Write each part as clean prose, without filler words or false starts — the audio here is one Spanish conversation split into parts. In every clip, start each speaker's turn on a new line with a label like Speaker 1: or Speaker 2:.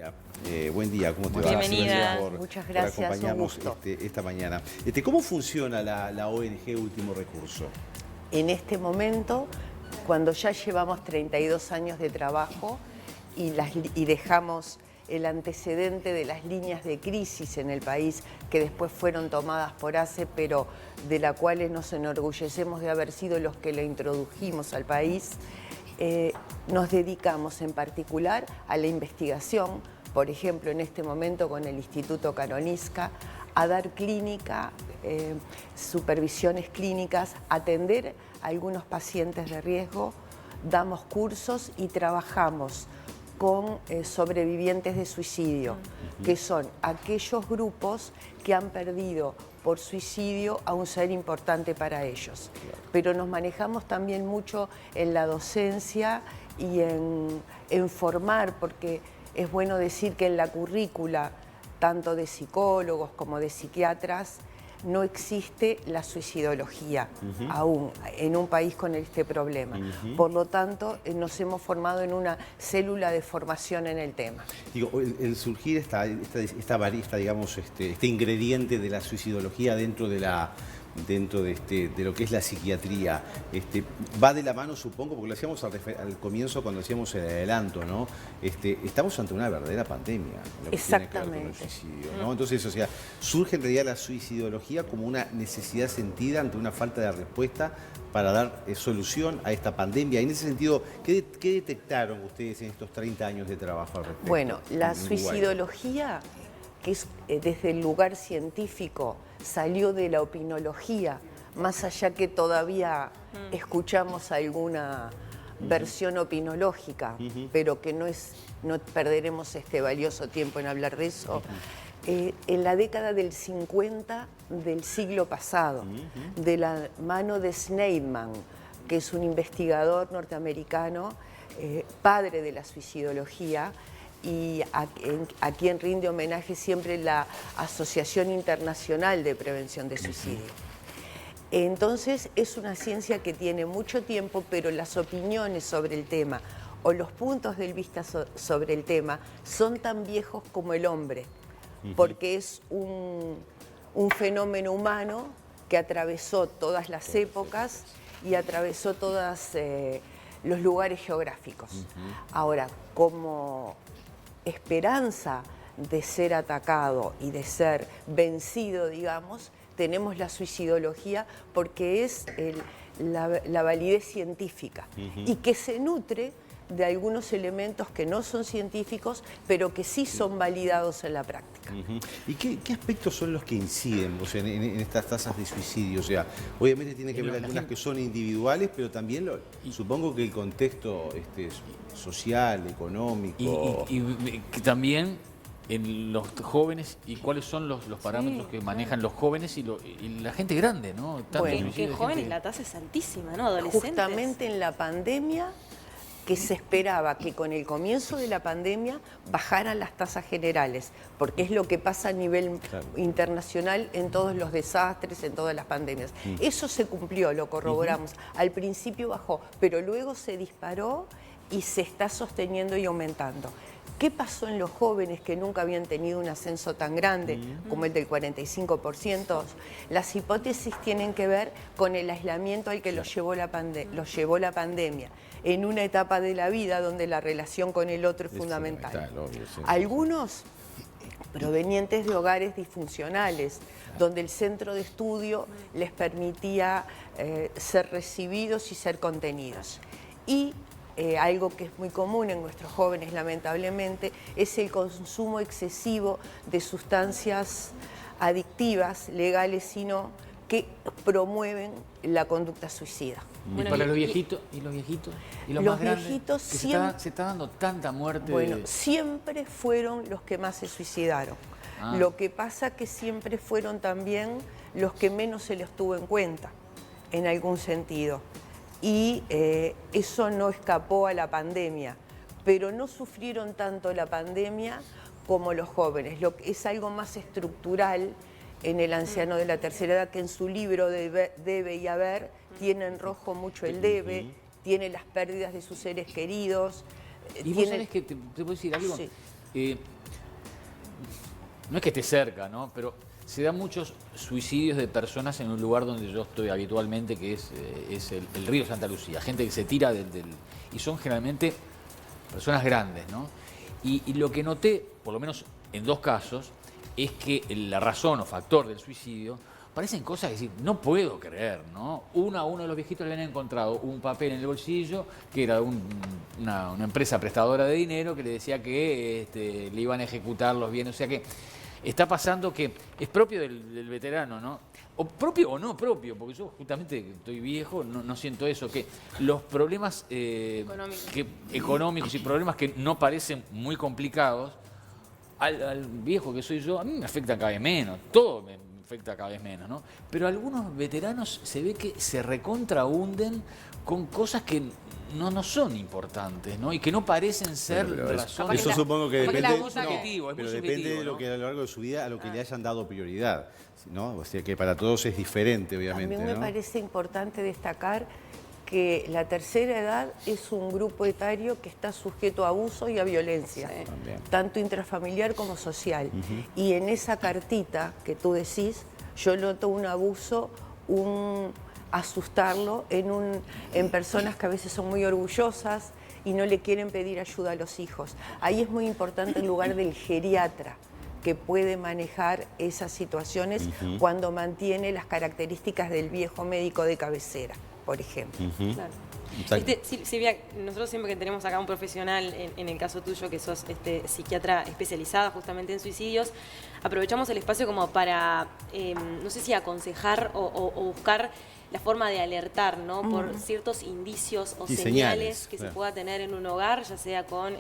Speaker 1: Silvia. Buen día, ¿cómo te va?
Speaker 2: Bienvenida.
Speaker 1: Muchas
Speaker 3: Gracias,
Speaker 1: por acompañarnos
Speaker 3: un gusto.
Speaker 1: esta mañana. ¿Cómo funciona la ONG Último Recurso?
Speaker 3: En este momento, cuando ya llevamos 32 años de trabajo y dejamos el antecedente de las líneas de crisis en el país que después fueron tomadas por ACE, pero de la cuales nos enorgullecemos de haber sido los que la introdujimos al país, nos dedicamos en particular a la investigación, por ejemplo, en este momento con el Instituto Karolinska, a dar clínica, supervisiones clínicas, atender a algunos pacientes de riesgo, damos cursos y trabajamos con sobrevivientes de suicidio, que son aquellos grupos que han perdido por suicidio a un ser importante para ellos. Pero nos manejamos también mucho en la docencia y en formar, porque es bueno decir que en la currícula, tanto de psicólogos como de psiquiatras, no existe la suicidología aún en un país con este problema. Por lo tanto, nos hemos formado en una célula de formación en el tema.
Speaker 1: Digo, el surgir digamos, este ingrediente de la suicidología dentro de lo que es la psiquiatría, va de la mano, supongo, porque lo hacíamos al comienzo cuando hacíamos el adelanto, ¿no? Estamos ante una verdadera pandemia, lo que tiene que ver con el suicidio, ¿no? Entonces, o sea, surge en realidad la suicidología como una necesidad sentida ante una falta de respuesta para dar solución a esta pandemia. Y en ese sentido, ¿qué detectaron ustedes en estos 30 años de trabajo al respecto?
Speaker 3: Bueno, la suicidología, que es desde el lugar científico, salió de la opinología, más allá que todavía escuchamos alguna versión opinológica, pero que no perderemos este valioso tiempo en hablar de eso. En la década del 50 del siglo pasado, de la mano de Schneidman, que es un investigador norteamericano, padre de la suicidología, y a quien rinde homenaje siempre la Asociación Internacional de Prevención de Suicidio. Entonces es una ciencia que tiene mucho tiempo, pero las opiniones sobre el tema o los puntos de vista sobre el tema son tan viejos como el hombre, porque es un fenómeno humano que atravesó todas las épocas y atravesó todos los lugares geográficos. Ahora, como esperanza de ser atacado y de ser vencido, digamos, tenemos la suicidología porque es la validez científica y que se nutre de algunos elementos que no son científicos, pero que sí son validados en la práctica.
Speaker 1: ¿Y qué aspectos son los que inciden, o sea, en estas tasas de suicidio? O sea, obviamente tiene que ver algunas que son individuales, pero también supongo que el contexto social, económico...
Speaker 2: Y que también en los jóvenes, y cuáles son los parámetros que manejan los jóvenes y la gente grande, ¿no?
Speaker 4: Bueno, que jóvenes la tasa es altísima, ¿no? Adolescentes.
Speaker 3: Justamente en la pandemia, que se esperaba que con el comienzo de la pandemia bajaran las tasas generales, porque es lo que pasa a nivel internacional en todos los desastres, en todas las pandemias. Eso se cumplió, lo corroboramos. Al principio bajó, pero luego se disparó y se está sosteniendo y aumentando. ¿Qué pasó en los jóvenes que nunca habían tenido un ascenso tan grande como el del 45%? Las hipótesis tienen que ver con el aislamiento al que los llevó la pandemia, en una etapa de la vida donde la relación con el otro es fundamental.
Speaker 1: Obvio, sí.
Speaker 3: Algunos provenientes de hogares disfuncionales, donde el centro de estudio les permitía ser recibidos y ser contenidos. Y algo que es muy común en nuestros jóvenes, lamentablemente, es el consumo excesivo de sustancias adictivas, legales sino, que promueven la conducta suicida.
Speaker 2: Y para los viejitos, y los
Speaker 3: los
Speaker 2: más grandes,
Speaker 3: viejitos
Speaker 2: que
Speaker 3: siempre,
Speaker 2: se está dando tanta muerte.
Speaker 3: bueno, siempre fueron los que más se suicidaron. Lo que pasa que siempre fueron también los que menos se les tuvo en cuenta, en algún sentido. Y eso no escapó a la pandemia, pero no sufrieron tanto la pandemia como los jóvenes. Es algo más estructural en el anciano de la tercera edad, que en su libro Debe y Haber tiene en rojo mucho el debe, tiene las pérdidas de sus seres queridos.
Speaker 2: ¿Y vos sabés que te puedo decir algo?
Speaker 3: Sí.
Speaker 2: no es que esté cerca, ¿no? Pero se dan muchos suicidios de personas en un lugar donde yo estoy habitualmente, que es el río Santa Lucía. Gente que se tira y son generalmente personas grandes, ¿no? Y lo que noté, por lo menos en 2 casos, es que la razón o factor del suicidio parecen cosas que decir, no puedo creer, ¿no? A uno de los viejitos le han encontrado un papel en el bolsillo que era una empresa prestadora de dinero que le decía que le iban a ejecutar los bienes. O sea que está pasando que es propio del veterano, ¿no? O propio o no propio, porque yo justamente estoy viejo, no siento eso, que los problemas económicos y problemas que no parecen muy complicados, al viejo que soy yo, a mí me afecta cada vez menos, todo me afecta cada vez menos, ¿no? Pero algunos veteranos se ve que se recontrahunden con cosas que no son importantes, ¿no? Y que no parecen ser razones.
Speaker 1: Eso supongo que depende,
Speaker 2: pero
Speaker 1: depende de lo que a lo largo de su vida, a lo que le hayan dado prioridad, ¿no? O sea que para todos es diferente, obviamente.
Speaker 3: También me parece importante destacar que la tercera edad es un grupo etario que está sujeto a abuso y a violencia, tanto intrafamiliar como social. Y en esa cartita que tú decís, yo noto un abuso, asustarlo en personas que a veces son muy orgullosas y no le quieren pedir ayuda a los hijos. Ahí es muy importante el lugar del geriatra, que puede manejar esas situaciones cuando mantiene las características del viejo médico de cabecera, por ejemplo.
Speaker 4: Claro. Silvia, nosotros siempre que tenemos acá un profesional, en el caso tuyo que sos psiquiatra especializada justamente en suicidios, aprovechamos el espacio como para, no sé si aconsejar o buscar la forma de alertar, ¿no? Por ciertos indicios o señales que se pueda tener en un hogar, ya sea con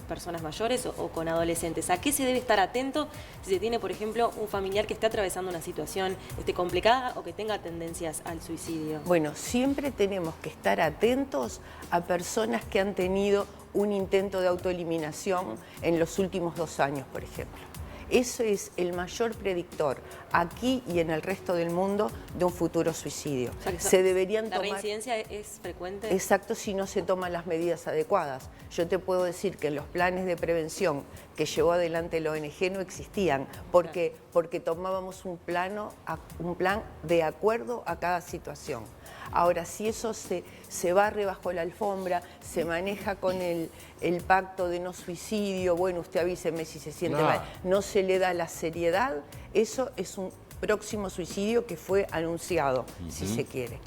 Speaker 4: personas mayores o con adolescentes. ¿A qué se debe estar atento si se tiene, por ejemplo, un familiar que está atravesando una situación complicada o que tenga tendencias al suicidio?
Speaker 3: Bueno, siempre tenemos que estar atentos a personas que han tenido un intento de autoeliminación en los últimos 2 años, por ejemplo. Eso es el mayor predictor, aquí y en el resto del mundo, de un futuro suicidio.
Speaker 4: O sea que
Speaker 3: se deberían tomar...
Speaker 4: ¿La reincidencia es frecuente?
Speaker 3: Exacto, si no se toman las medidas adecuadas. Yo te puedo decir que los planes de prevención que llevó adelante la ONG no existían, porque tomábamos un plan de acuerdo a cada situación. Ahora, si eso se barre bajo la alfombra, se maneja con el pacto de no suicidio, bueno, usted avíseme si se siente mal, no se le da la seriedad, eso es un próximo suicidio que fue anunciado, si se quiere.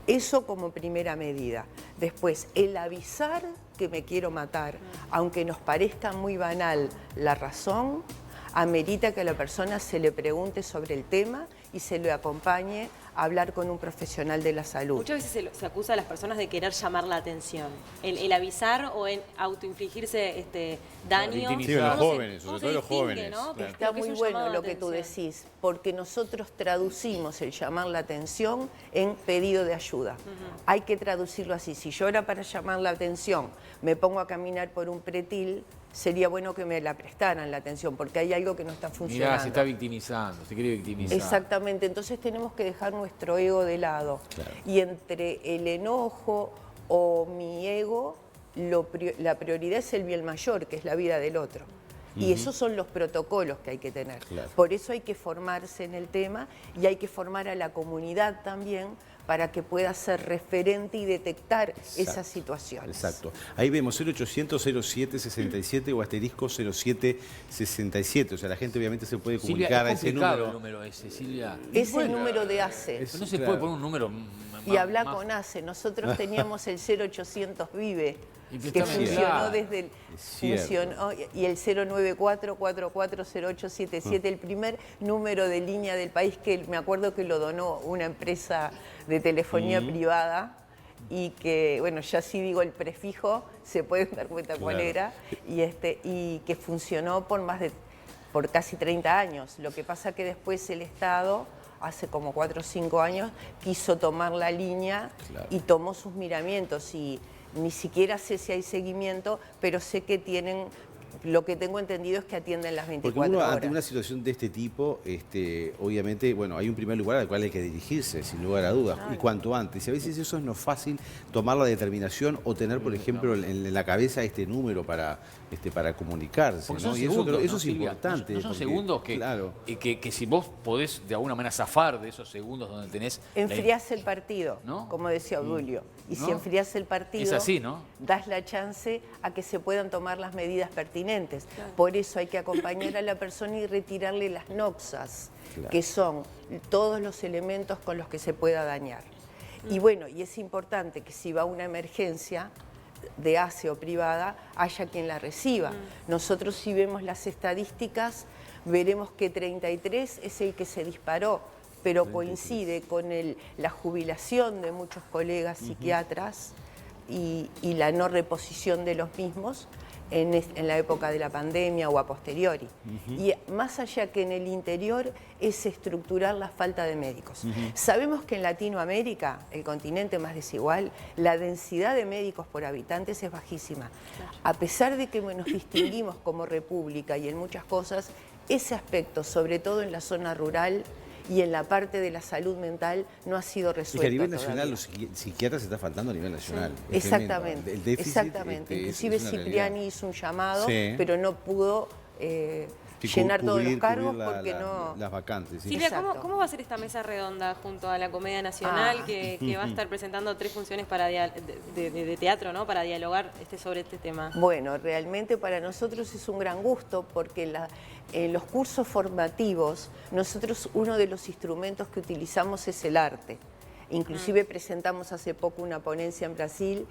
Speaker 3: Eso como primera medida. Después, el avisar que me quiero matar, aunque nos parezca muy banal la razón, amerita que a la persona se le pregunte sobre el tema y se le acompañe a hablar con un profesional de la salud.
Speaker 4: Muchas veces se acusa a las personas de querer llamar la atención. El avisar o en autoinfligirse daño.
Speaker 1: Sí, los jóvenes, sobre todo los jóvenes.
Speaker 4: ¿No?
Speaker 1: Claro.
Speaker 3: Está muy bueno lo que tú decís, porque nosotros traducimos el llamar la atención en pedido de ayuda. Hay que traducirlo así. Si yo ahora para llamar la atención me pongo a caminar por un pretil, sería bueno que me la prestaran la atención, porque hay algo que no está funcionando.
Speaker 2: Mirá, se está victimizando, se quiere victimizar.
Speaker 3: Exactamente, entonces tenemos que dejar nuestro ego de lado.
Speaker 1: Claro.
Speaker 3: Y entre el enojo o mi ego, la prioridad es el bien mayor, que es la vida del otro. Y esos son los protocolos que hay que tener.
Speaker 1: Claro.
Speaker 3: Por eso hay que formarse en el tema y hay que formar a la comunidad también para que pueda ser referente y detectar esas situaciones.
Speaker 1: Exacto. Ahí vemos 0800-07-67 o asterisco 07-67. O sea, la gente obviamente se puede comunicar a ese número.
Speaker 2: El número ese, Silvia.
Speaker 3: Es el número de ACE.
Speaker 2: No se puede poner un número
Speaker 3: Y habla con ACE. Nosotros teníamos el 0800 Vive, que funcionó desde el... Funcionó, y el 094-440877, el primer número de línea del país, que me acuerdo que lo donó una empresa de telefonía privada y que, bueno, ya sí digo el prefijo, se pueden dar cuenta cuál era, y que funcionó por casi 30 años. Lo que pasa que después el Estado, hace como 4 o 5 años, quiso tomar la línea y tomó sus miramientos y ni siquiera sé si hay seguimiento, pero sé que tienen, lo que tengo entendido es que atienden las 24
Speaker 1: Porque uno,
Speaker 3: horas.
Speaker 1: ante una situación de este tipo, obviamente, bueno, hay un primer lugar al cual hay que dirigirse, sin lugar a dudas, y cuanto antes. Y a veces eso no es fácil tomar la determinación o tener, por ejemplo, en la cabeza este número para para comunicarse,
Speaker 2: Porque
Speaker 1: ¿no?
Speaker 2: son
Speaker 1: Y eso,
Speaker 2: segundos,
Speaker 1: eso
Speaker 2: ¿no,
Speaker 1: es
Speaker 2: Silvia?
Speaker 1: importante.
Speaker 2: No son
Speaker 1: porque,
Speaker 2: segundos
Speaker 1: claro.
Speaker 2: que si vos podés de alguna manera zafar de esos segundos donde tenés...
Speaker 3: Enfriás el partido,
Speaker 2: ¿no?
Speaker 3: como decía Obdulio. Y
Speaker 2: ¿no?
Speaker 3: si enfriás el partido,
Speaker 2: Es así, ¿no?
Speaker 3: das la chance a que se puedan tomar las medidas pertinentes.
Speaker 4: Claro.
Speaker 3: Por eso hay que acompañar a la persona y retirarle las noxas,
Speaker 1: Claro.
Speaker 3: que son todos los elementos con los que se pueda dañar. Y bueno, y es importante que si va a una emergencia de ACE o privada, haya quien la reciba. Nosotros, si vemos las estadísticas, veremos que 33 es el que se disparó, pero 33. Coincide con la jubilación de muchos colegas psiquiatras y la no reposición de los mismos en la época de la pandemia o a posteriori. Y más allá que en el interior es estructurar la falta de médicos. Sabemos que en Latinoamérica, el continente más desigual, la densidad de médicos por habitantes es bajísima. A pesar de que nos distinguimos como república y en muchas cosas, ese aspecto, sobre todo en la zona rural, y en la parte de la salud mental no ha sido resuelto.
Speaker 1: Es que a nivel
Speaker 3: todavía.
Speaker 1: nacional los psiquiatras se está faltando a nivel nacional.
Speaker 3: Sí.
Speaker 1: Es
Speaker 3: Exactamente,
Speaker 1: tremendo. El déficit,
Speaker 3: exactamente. Inclusive
Speaker 1: es una
Speaker 3: Cipriani
Speaker 1: realidad.
Speaker 3: hizo un llamado,
Speaker 1: Sí.
Speaker 3: pero no pudo llenar todos los cargos porque no...
Speaker 1: Las vacantes. ¿Sí?
Speaker 4: Silvia,
Speaker 3: Exacto.
Speaker 4: ¿cómo va a ser esta mesa redonda junto a la Comedia Nacional que va a estar presentando 3 funciones de teatro, ¿no? Para dialogar sobre este tema?
Speaker 3: Bueno, realmente para nosotros es un gran gusto porque en los cursos formativos nosotros uno de los instrumentos que utilizamos es el arte. Inclusive presentamos hace poco una ponencia en Brasil,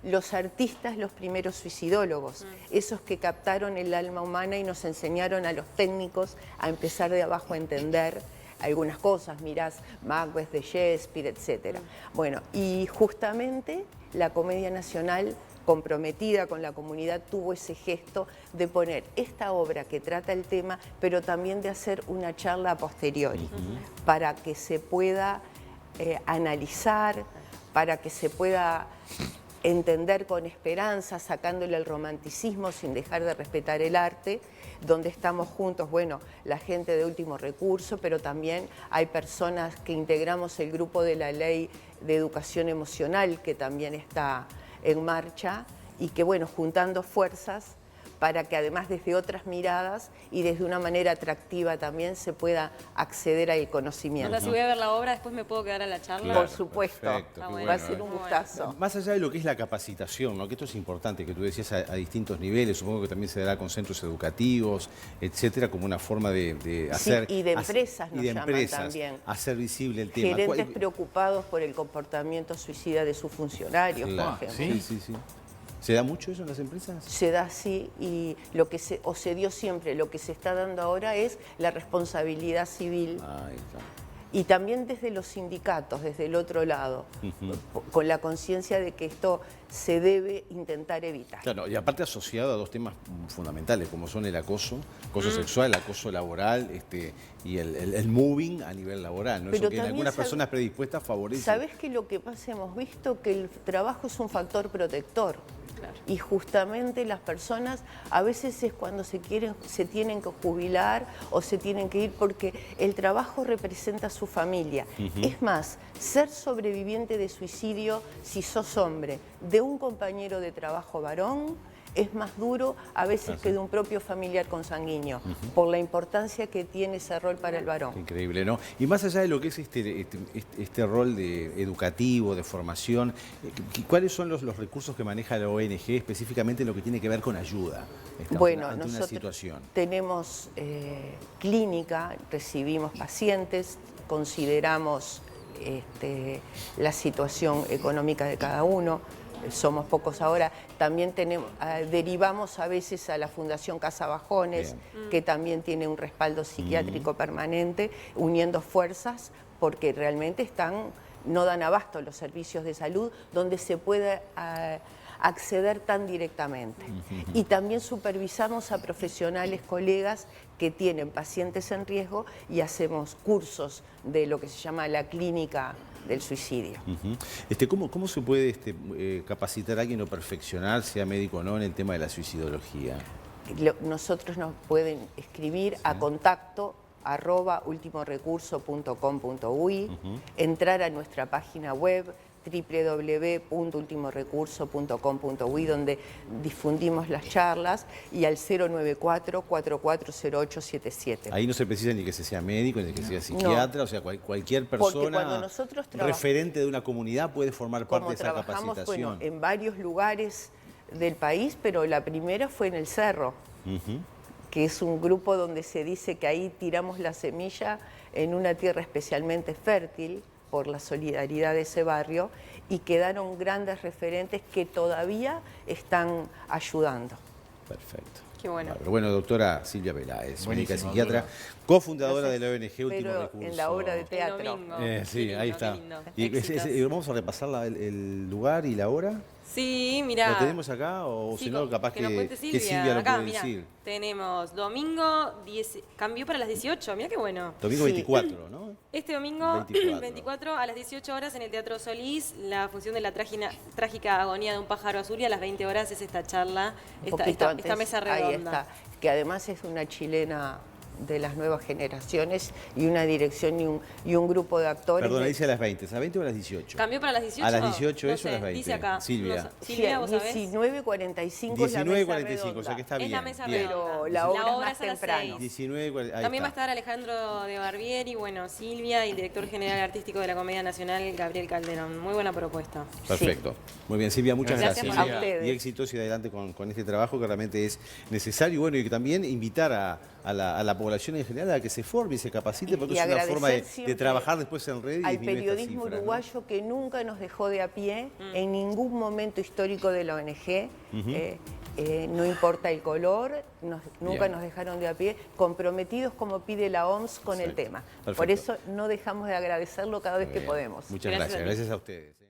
Speaker 3: los artistas, los primeros suicidólogos, esos que captaron el alma humana y nos enseñaron a los técnicos a empezar de abajo a entender algunas cosas, mirás Macbeth de Shakespeare, etc. Bueno, y justamente la Comedia Nacional, comprometida con la comunidad, tuvo ese gesto de poner esta obra que trata el tema, pero también de hacer una charla a posteriori, para que se pueda analizar, para que se pueda entender con esperanza, sacándole el romanticismo sin dejar de respetar el arte, donde estamos juntos, bueno, la gente de Último Recurso, pero también hay personas que integramos el grupo de la Ley de Educación Emocional, que también está en marcha, y que, bueno, juntando fuerzas para que además desde otras miradas y desde una manera atractiva también se pueda acceder al conocimiento.
Speaker 4: Ahora, si voy a ver la obra, después me puedo quedar a la charla.
Speaker 1: Claro,
Speaker 3: Por supuesto,
Speaker 1: perfecto,
Speaker 4: qué
Speaker 3: va
Speaker 4: bueno,
Speaker 3: a ser un gustazo.
Speaker 1: Más allá de lo que es la capacitación, ¿no? Que esto es importante, que tú decías a distintos niveles, supongo que también se dará con centros educativos, etcétera, como una forma de hacer...
Speaker 3: Sí, y de empresas nos llaman también.
Speaker 1: Hacer visible el tema.
Speaker 3: Gerentes preocupados por el comportamiento suicida de sus funcionarios,
Speaker 1: Claro,
Speaker 3: por ejemplo.
Speaker 1: sí. ¿Se da mucho eso en las empresas?
Speaker 3: Se da así y lo que se dio siempre, lo que se está dando ahora es la responsabilidad civil.
Speaker 1: Ahí está.
Speaker 3: Y también desde los sindicatos, desde el otro lado, con la conciencia de que esto se debe intentar evitar.
Speaker 1: Claro, y aparte asociado a dos temas fundamentales, como son el acoso sexual, el acoso laboral y el moving a nivel laboral, ¿no?
Speaker 3: Pero
Speaker 1: Eso que en
Speaker 3: también
Speaker 1: algunas personas predispuestas favorece.
Speaker 3: ¿Sabés que lo que pasa? Hemos visto que el trabajo es un factor protector.
Speaker 4: Claro.
Speaker 3: Y justamente las personas a veces es cuando se tienen que jubilar o se tienen que ir porque el trabajo representa a su familia. Es más, ser sobreviviente de suicidio, si sos hombre, de un compañero de trabajo varón, es más duro a veces que de un propio familiar consanguíneo, por la importancia que tiene ese rol para el varón.
Speaker 1: Increíble, ¿no? Y más allá de lo que es este rol educativo, de formación, ¿cuáles son los recursos que maneja la ONG específicamente en lo que tiene que ver con ayuda?
Speaker 3: Bueno,
Speaker 1: ante una
Speaker 3: nosotros
Speaker 1: situación.
Speaker 3: tenemos clínica, recibimos pacientes, consideramos la situación económica de cada uno. Somos pocos ahora, también derivamos a veces a la Fundación Casa Bajones, que también tiene un respaldo psiquiátrico permanente, uniendo fuerzas, porque realmente no dan abasto los servicios de salud donde se puede acceder tan directamente. Y también supervisamos a profesionales, colegas que tienen pacientes en riesgo y hacemos cursos de lo que se llama la clínica del suicidio.
Speaker 1: ¿Cómo se puede capacitar a alguien o perfeccionar, sea médico o no, en el tema de la suicidología?
Speaker 3: Nosotros nos pueden escribir a contacto@ultimorecurso.com.uy, entrar a nuestra página web www.ultimorecurso.com.uy, donde difundimos las charlas, y al 094-440877.
Speaker 1: Ahí no se precisa ni que se sea médico, ni que sea psiquiatra, o sea, cualquier
Speaker 3: Porque cuando
Speaker 1: persona
Speaker 3: nosotros
Speaker 1: referente de una comunidad puede formar parte
Speaker 3: como
Speaker 1: de esa
Speaker 3: trabajamos,
Speaker 1: capacitación.
Speaker 3: bueno, en varios lugares del país, pero la primera fue en el Cerro, que es un grupo donde se dice que ahí tiramos la semilla en una tierra especialmente fértil por la solidaridad de ese barrio, y quedaron grandes referentes que todavía están ayudando.
Speaker 1: Perfecto.
Speaker 4: Qué bueno.
Speaker 1: Pero bueno, doctora Silvia Peláez, médica
Speaker 2: Buenísimo,
Speaker 1: psiquiatra,
Speaker 2: doctora.
Speaker 1: cofundadora de la ONG Último
Speaker 3: Pero
Speaker 1: Recurso.
Speaker 3: en la obra de teatro.
Speaker 4: El domingo.
Speaker 1: Sí,
Speaker 4: Qué lindo,
Speaker 1: ahí
Speaker 4: qué
Speaker 1: está.
Speaker 4: lindo.
Speaker 1: Y
Speaker 4: Éxitos.
Speaker 1: vamos a repasar el lugar y la hora.
Speaker 4: Sí, mira.
Speaker 1: ¿Lo tenemos acá o
Speaker 4: Sí,
Speaker 1: si no, capaz
Speaker 4: nos cuente
Speaker 1: que Silvia lo
Speaker 4: acá,
Speaker 1: puede
Speaker 4: mirá,
Speaker 1: decir?
Speaker 4: tenemos domingo, cambió para las 18, mira qué bueno.
Speaker 1: Domingo
Speaker 3: Sí.
Speaker 1: 24, ¿no?
Speaker 4: Este domingo
Speaker 1: 24.
Speaker 4: 24 a las 18 horas en el Teatro Solís, la función de la trágica agonía de un pájaro azul, y a las 20 horas es esta charla,
Speaker 3: Un poquito antes,
Speaker 4: esta mesa redonda.
Speaker 3: ahí está, que además es una chilena de las nuevas generaciones, y una dirección y un grupo de actores.
Speaker 1: Perdón, dice a las 20, ¿es a las 20 o a las 18?
Speaker 4: ¿Cambió para las 18?
Speaker 1: A las 18
Speaker 4: No
Speaker 1: eso, a las
Speaker 4: sé,
Speaker 1: 20.
Speaker 4: dice acá.
Speaker 1: Silvia.
Speaker 4: Silvia, ¿vos sabés?
Speaker 3: 19:45 es la mesa
Speaker 1: 19:45, o sea que está
Speaker 4: Es
Speaker 1: bien.
Speaker 4: la mesa
Speaker 1: bien.
Speaker 4: redonda.
Speaker 3: Pero la obra es más
Speaker 4: es a las
Speaker 3: temprano.
Speaker 4: 6.
Speaker 1: 19:40, ahí
Speaker 4: También va a
Speaker 1: está.
Speaker 4: estar Alejandro de Barbieri, bueno, Silvia, y el director general artístico de la Comedia Nacional, Gabriel Calderón. Muy buena propuesta.
Speaker 1: Perfecto. Muy bien, Silvia, muchas
Speaker 4: Gracias
Speaker 1: gracias.
Speaker 3: a ustedes.
Speaker 1: Y éxitos y adelante con este trabajo que realmente es necesario. Y bueno, y también invitar a la población en general a que se forme y se capacite, porque
Speaker 3: Y
Speaker 1: es una
Speaker 3: agradecer
Speaker 1: forma de
Speaker 3: siempre
Speaker 1: trabajar después en red y
Speaker 3: al
Speaker 1: disminuir estas
Speaker 3: periodismo
Speaker 1: cifras, ¿no?
Speaker 3: uruguayo, que nunca nos dejó de a pie en ningún momento histórico de la ONG. No importa el color, nunca
Speaker 1: Bien.
Speaker 3: nos dejaron de a pie, comprometidos como pide la OMS con el
Speaker 1: Perfecto.
Speaker 3: tema.
Speaker 1: Perfecto.
Speaker 3: Por eso no dejamos de agradecerlo cada vez que
Speaker 1: Bien.
Speaker 3: podemos.
Speaker 1: Muchas
Speaker 4: Gracias a
Speaker 1: gracias.
Speaker 4: ti.
Speaker 1: Gracias a ustedes.